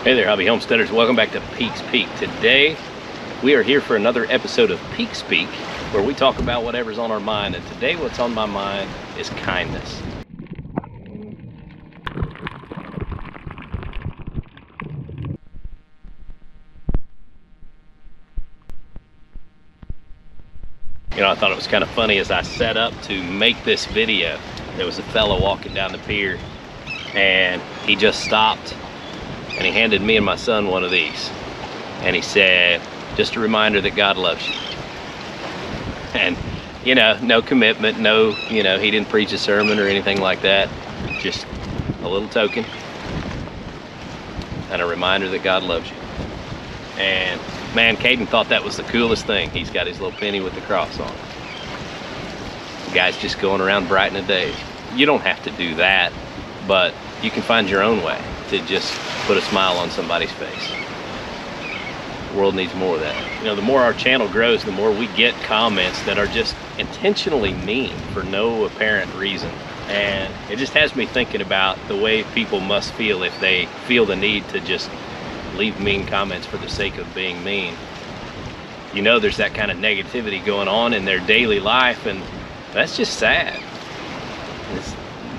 Hey there, hobby homesteaders. Welcome back to Peaks Peak. Today, we are here for another episode of Peak Speak, where we talk about whatever's on our mind. And today, what's on my mind is kindness. You know, I thought it was kind of funny as I set up to make this video. There was a fellow walking down the pier, and he just stopped, and he handed me and my son one of these. And he said, just a reminder that God loves you. And, you know, no commitment, no, you know, he didn't preach a sermon or anything like that. Just a little token and a reminder that God loves you. And man, Caden thought that was the coolest thing. He's got his little penny with the cross on it. The guy's just going around brightening the days. You don't have to do that, but you can find your own way to just put a smile on somebody's face. The world needs more of that. You know, the more our channel grows, the more we get comments that are just intentionally mean for no apparent reason. And it just has me thinking about the way people must feel if they feel the need to just leave mean comments for the sake of being mean. You know, there's that kind of negativity going on in their daily life, and that's just sad.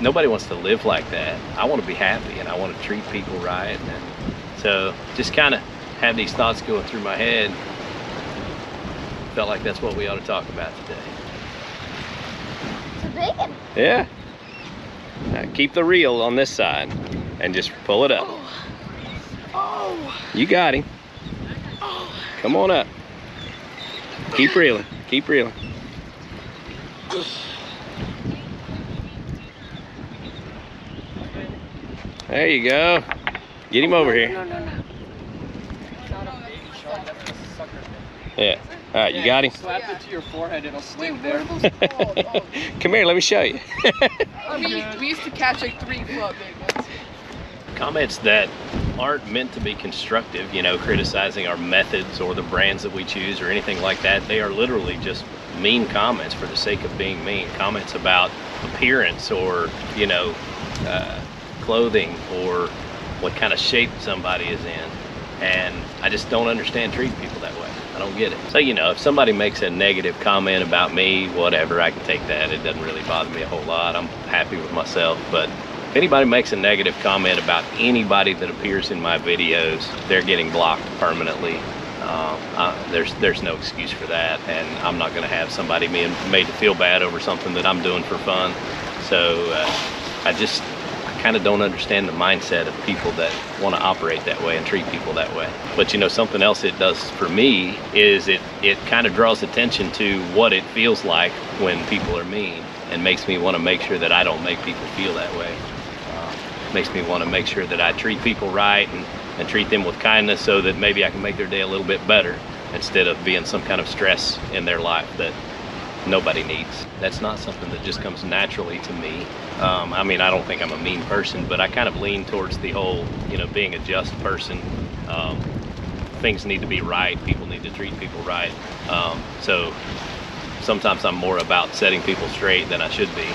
Nobody wants to live like that. I want to be happy, and I want to treat people right. And so just kind of have these thoughts going through my head. Felt like that's what we ought to talk about today. It's a big one. Yeah. Now keep the reel on this side and just pull it up. Oh. You got him. Oh. Come on up. Keep reeling. Keep reeling. There you go. Get him over here. No. Yeah. All right, you got him? Slap it to your forehead, it'll stick Wait, there. what are those called? Come here, let me show you. We used to catch like 3 foot big ones. Comments that aren't meant to be constructive, you know, criticizing our methods or the brands that we choose or anything like that. They are literally just mean comments for the sake of being mean. Comments about appearance or, you know, clothing or what kind of shape somebody is in. And I just don't understand treating people that way. I don't get it. So, you know, if somebody makes a negative comment about me, whatever, I can take that. It doesn't really bother me a whole lot. I'm happy with myself. But if anybody makes a negative comment about anybody that appears in my videos, they're getting blocked permanently. There's no excuse for that. And I'm not going to have somebody being made to feel bad over something that I'm doing for fun. So I kind of don't understand the mindset of people that want to operate that way and treat people that way. But you know, something else it does for me is it kind of draws attention to what it feels like when people are mean, and makes me want to make sure that I don't make people feel that way. Makes me want to make sure that I treat people right and treat them with kindness, so that maybe I can make their day a little bit better instead of being some kind of stress in their life that nobody needs. That's not something that just comes naturally to me. I mean, I don't think I'm a mean person, but I kind of lean towards the whole, you know, being a just person. Things need to be right. People need to treat people right. So sometimes I'm more about setting people straight than I should be.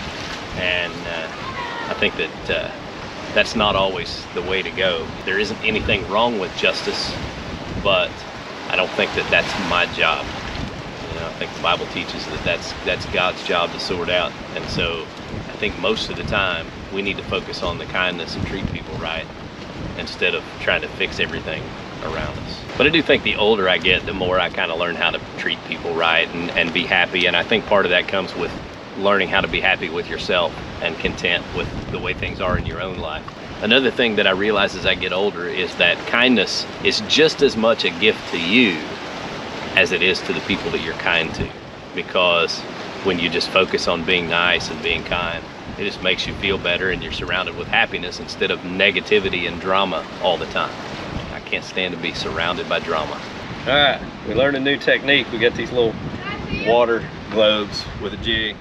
And I think that that's not always the way to go. There isn't anything wrong with justice, but I don't think that that's my job. You know, I think the Bible teaches that that's God's job to sort out. And so I think most of the time we need to focus on the kindness and treat people right instead of trying to fix everything around us. But I do think the older I get, the more I kind of learn how to treat people right and be happy. And I think part of that comes with learning how to be happy with yourself and content with the way things are in your own life. Another thing that I realize as I get older is that kindness is just as much a gift to you as it is to the people that you're kind to. Because when you just focus on being nice and being kind, it just makes you feel better, and you're surrounded with happiness instead of negativity and drama all the time. I can't stand to be surrounded by drama. All right, we learned a new technique. We got these little water globes with a jig,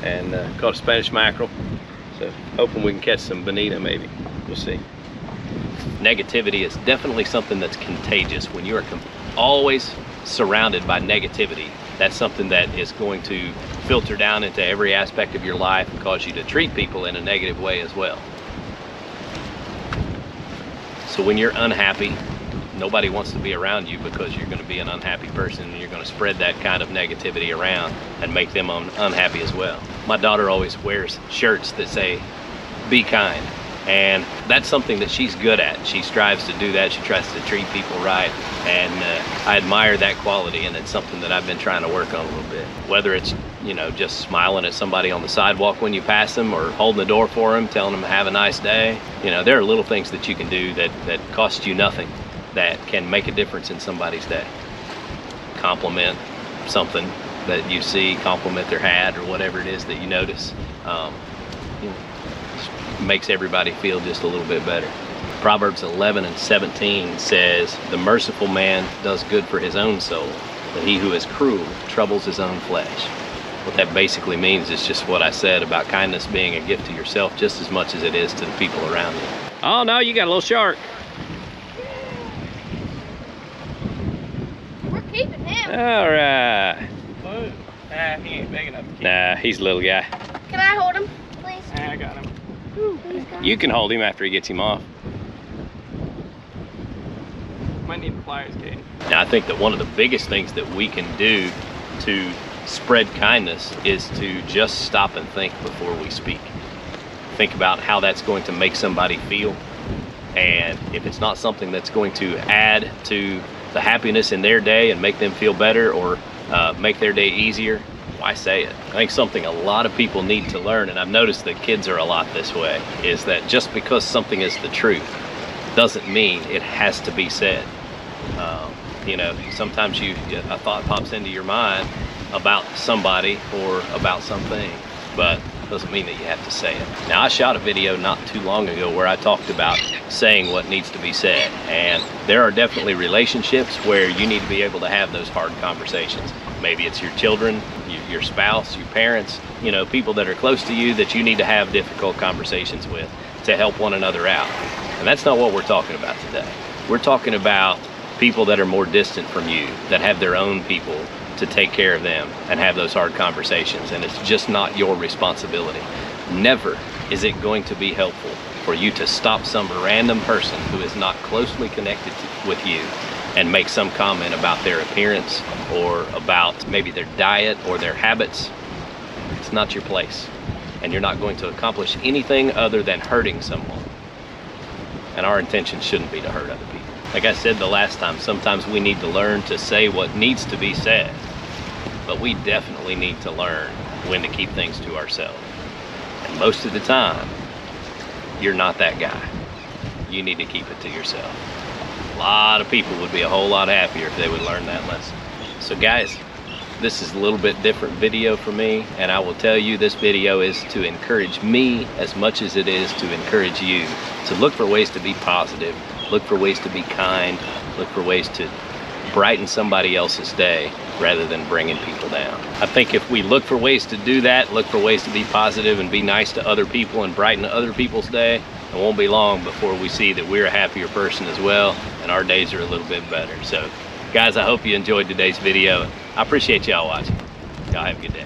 and caught a Spanish mackerel. So hoping we can catch some bonita maybe. We'll see. Negativity is definitely something that's contagious. When you are always surrounded by negativity, that's something that is going to filter down into every aspect of your life and cause you to treat people in a negative way as well. So when you're unhappy, nobody wants to be around you because you're going to be an unhappy person and you're going to spread that kind of negativity around and make them unhappy as well. My daughter always wears shirts that say, "Be kind." And that's something that she's good at. She strives to do that. She tries to treat people right. And I admire that quality, and it's something that I've been trying to work on a little bit. Whether it's, you know, just smiling at somebody on the sidewalk when you pass them, or holding the door for them, telling them have a nice day. You know, there are little things that you can do that cost you nothing, that can make a difference in somebody's day. Compliment something that you see, compliment their hat or whatever it is that you notice. You know, makes everybody feel just a little bit better. Proverbs 11:17 says, "The merciful man does good for his own soul, but he who is cruel troubles his own flesh." What that basically means is just what I said about kindness being a gift to yourself just as much as it is to the people around you. Oh no, you got a little shark. We're keeping him. All right. Whoa. Ah, he ain't big enough. Nah, he's a little guy. Can I hold him, please? Ah, I got him. Please, God. You can hold him after he gets him off. Might need pliers, Kate. Now, I think that one of the biggest things that we can do to spread kindness is to just stop and think before we speak. Think about how that's going to make somebody feel. And if it's not something that's going to add to the happiness in their day and make them feel better, or make their day easier, why say it? I think something a lot of people need to learn, and I've noticed that kids are a lot this way, is that just because something is the truth doesn't mean it has to be said. You know, sometimes a thought pops into your mind about somebody or about something, but it doesn't mean that you have to say it. Now, I shot a video not too long ago where I talked about saying what needs to be said, and there are definitely relationships where you need to be able to have those hard conversations. Maybe it's your children, your spouse, your parents, you know, people that are close to you that you need to have difficult conversations with to help one another out. And that's not what we're talking about today. We're talking about people that are more distant from you, that have their own people to take care of them and have those hard conversations, and it's just not your responsibility. Never is it going to be helpful for you to stop some random person who is not closely connected with you and make some comment about their appearance or about maybe their diet or their habits. It's not your place, and you're not going to accomplish anything other than hurting someone. And our intention shouldn't be to hurt other people. Like I said the last time, sometimes we need to learn to say what needs to be said, but we definitely need to learn when to keep things to ourselves. And most of the time, you're not that guy. You need to keep it to yourself. A lot of people would be a whole lot happier if they would learn that lesson. So guys, this is a little bit different video for me, and I will tell you this video is to encourage me as much as it is to encourage you to look for ways to be positive, look for ways to be kind, look for ways to brighten somebody else's day rather than bringing people down. I think if we look for ways to do that, look for ways to be positive and be nice to other people and brighten other people's day, it won't be long before we see that we're a happier person as well, and our days are a little bit better. So guys, I hope you enjoyed today's video. I appreciate y'all watching. Y'all have a good day.